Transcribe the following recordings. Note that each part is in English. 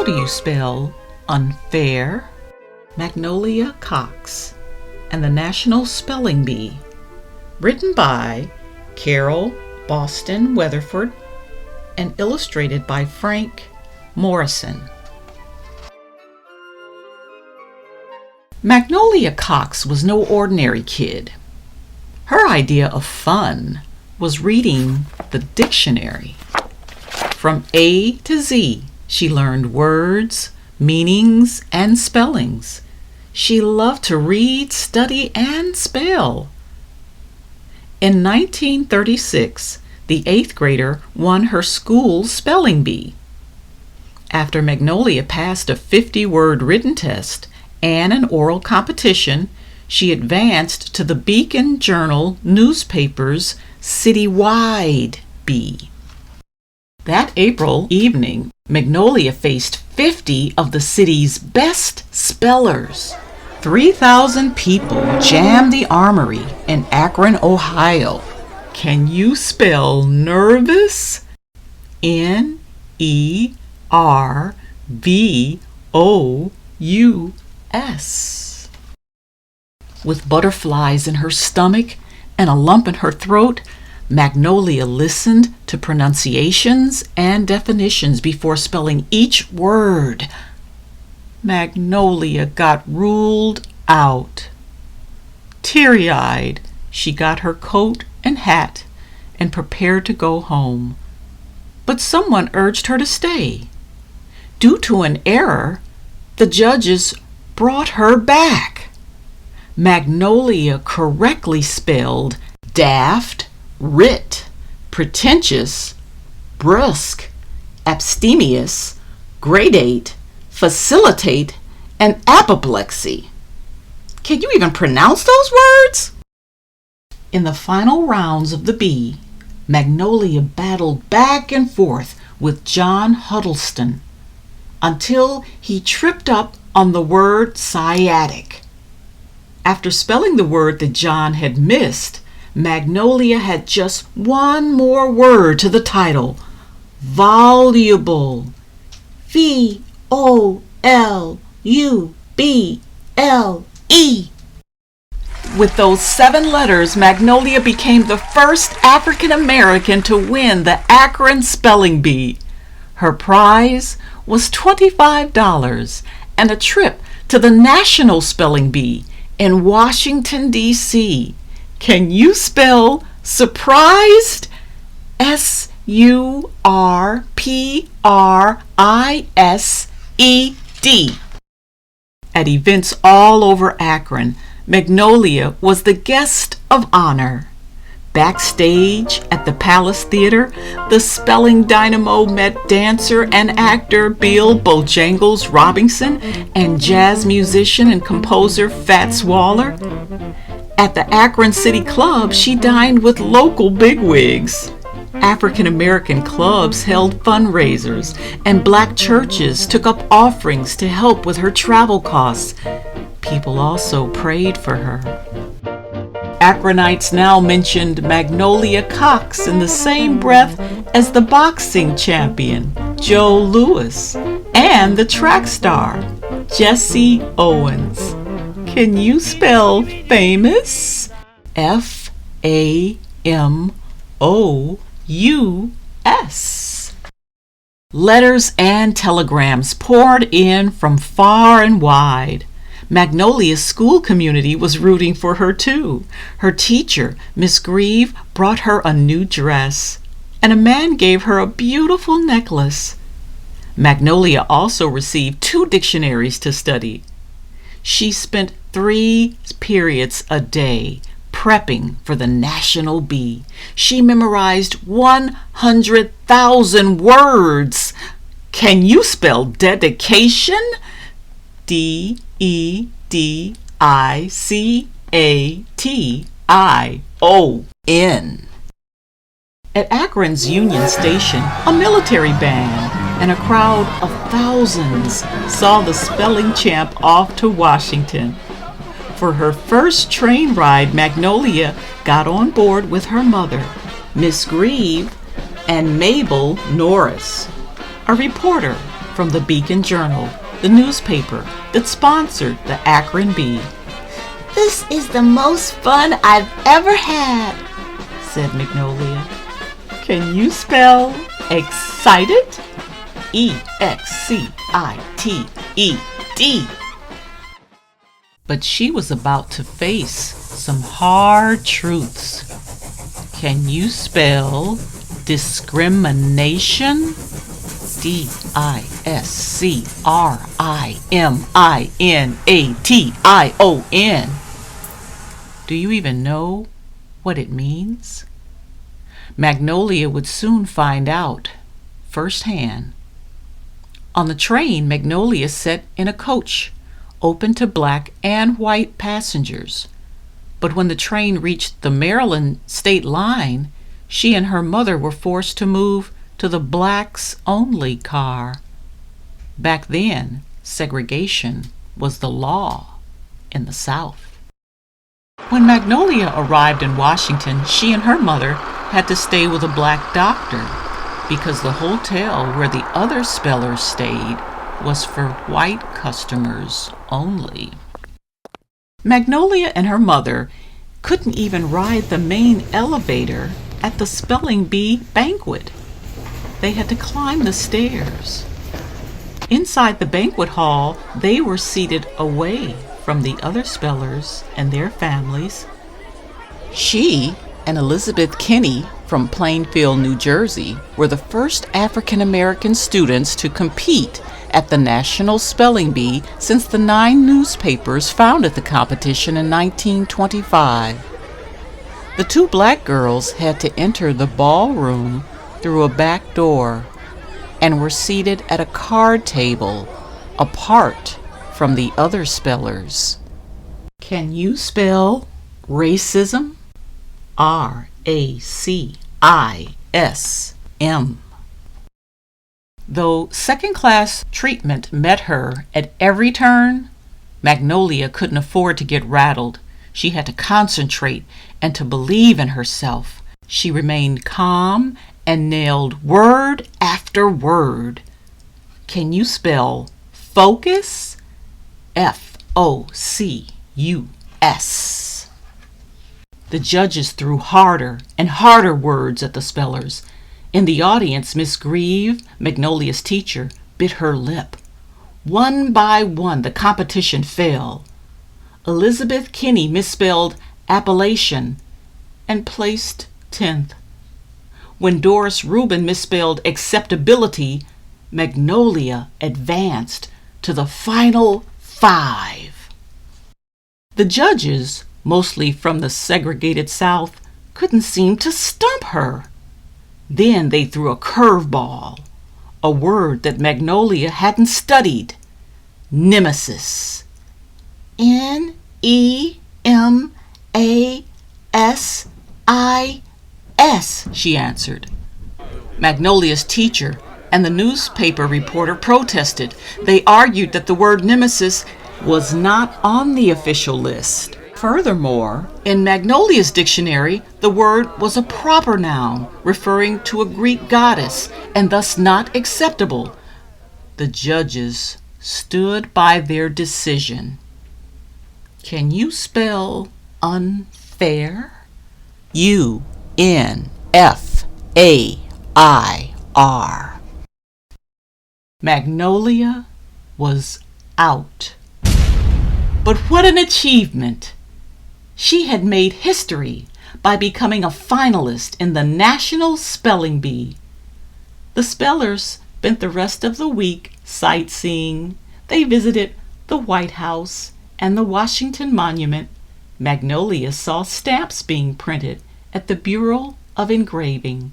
How do you spell unfair? Magnolia Cox and the National Spelling Bee. Written by Carole, Boston, Weatherford, and illustrated by Frank Morrison. Magnolia Cox was no ordinary kid. Her idea of fun was reading the dictionary. From A to Z, she learned words, meanings, and spellings. She loved to read, study, and spell. In 1936, the 8th grader won her school's spelling bee. After Magnolia passed a 50-word written test and an oral competition, she advanced to the Beacon Journal newspaper's citywide bee. That April evening, Magnolia faced 50 of the city's best spellers. 3,000 people jammed the Armory in Akron, Ohio. Can you spell nervous? Nervous. With butterflies in her stomach and a lump in her throat, Magnolia listened to pronunciations and definitions before spelling each word. Magnolia got ruled out. Teary-eyed, she got her coat and hat and prepared to go home. But someone urged her to stay. Due to an error, the judges brought her back. Magnolia correctly spelled daft, writ, pretentious, brusque, abstemious, gradate, facilitate, and apoplexy. Can you even pronounce those words? In the final rounds of the bee, Magnolia battled back and forth with John Huddleston until he tripped up on the word sciatic. After spelling the word that John had missed, Magnolia had just one more word to the title: voluble. V-O-L-U-B-L-E. With those 7 letters, Magnolia became the first African American to win the Akron Spelling Bee. Her prize was $25 and a trip to the National Spelling Bee in Washington, D.C. Can you spell surprised? S-U-R-P-R-I-S-E-D. At events all over Akron, Magnolia was the guest of honor. Backstage at the Palace Theater, the spelling dynamo met dancer and actor Bill Bojangles Robinson and jazz musician and composer Fats Waller. At the Akron City Club, she dined with local bigwigs. African American clubs held fundraisers, and black churches took up offerings to help with her travel costs. People also prayed for her. Akronites now mentioned Magnolia Cox in the same breath as the boxing champion, Joe Louis, and the track star, Jesse Owens. Can you spell famous? F-A-M-O-U-S. Letters and telegrams poured in from far and wide. Magnolia's school community was rooting for her too. Her teacher, Miss Grieve, brought her a new dress, and a man gave her a beautiful necklace. Magnolia also received 2 dictionaries to study. She spent 3 periods a day prepping for the National Bee. She memorized 100,000 words. Can you spell dedication? D-E-D-I-C-A-T-I-O-N. At Akron's Union Station, a military band and a crowd of thousands saw the spelling champ off to Washington. For her first train ride, Magnolia got on board with her mother, Miss Grieve, and Mabel Norris, a reporter from the Beacon Journal, the newspaper that sponsored the Akron Bee. "This is the most fun I've ever had," said Magnolia. "Can you spell excited?" EXCITED. But she was about to face some hard truths. Can you spell discrimination? DISCRIMINATION. Do you even know what it means? Magnolia would soon find out firsthand. On the train, Magnolia sat in a coach open to black and white passengers. But when the train reached the Maryland state line, she and her mother were forced to move to the blacks-only car. Back then, segregation was the law in the South. When Magnolia arrived in Washington, she and her mother had to stay with a black doctor because the hotel where the other spellers stayed was for white customers only. Magnolia and her mother couldn't even ride the main elevator at the Spelling Bee banquet. They had to climb the stairs. Inside the banquet hall, they were seated away from the other spellers and their families. She and Elizabeth Kinney from Plainfield, New Jersey, were the first African American students to compete at the National Spelling Bee since the 9 newspapers founded the competition in 1925. The 2 black girls had to enter the ballroom through a back door and were seated at a card table apart from the other spellers. Can you spell racism? RACISM. Though second-class treatment met her at every turn, Magnolia couldn't afford to get rattled. She had to concentrate and to believe in herself. She remained calm and nailed word after word. Can you spell focus? FOCUS. The judges threw harder and harder words at the spellers. In the audience, Miss Grieve, Magnolia's teacher, bit her lip. One by one, the competition fell. Elizabeth Kinney misspelled Appalachian and placed 10th. When Doris Rubin misspelled acceptability, Magnolia advanced to the final 5. The judges, mostly from the segregated South, couldn't seem to stump her. Then they threw a curveball, a word that Magnolia hadn't studied, nemesis. NEMASIS, she answered. Magnolia's teacher and the newspaper reporter protested. They argued that the word nemesis was not on the official list. Furthermore, in Magnolia's dictionary, the word was a proper noun referring to a Greek goddess and thus not acceptable. The judges stood by their decision. Can you spell unfair? UNFAIR. Magnolia was out. But what an achievement! She had made history by becoming a finalist in the National Spelling Bee. The spellers spent the rest of the week sightseeing. They visited the White House and the Washington Monument. Magnolia saw stamps being printed at the Bureau of Engraving.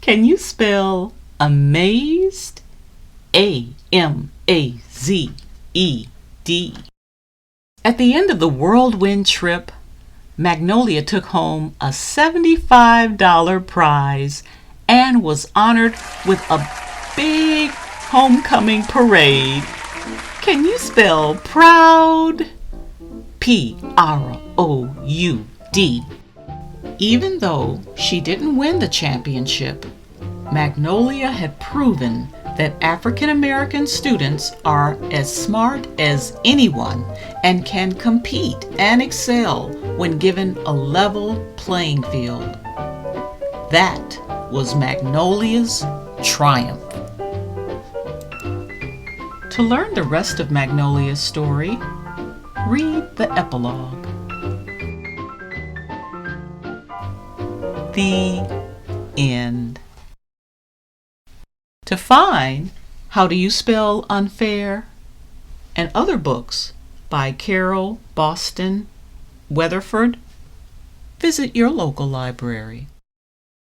Can you spell amazed? AMAZED. At the end of the whirlwind trip, Magnolia took home a $75 prize and was honored with a big homecoming parade. Can you spell proud? PROUD. Even though she didn't win the championship, Magnolia had proven that African American students are as smart as anyone and can compete and excel when given a level playing field. That was Magnolia's triumph. To learn the rest of Magnolia's story, read the epilogue. The end. To find How Do You Spell Unfair and other books by Carole, Boston, Weatherford, visit your local library.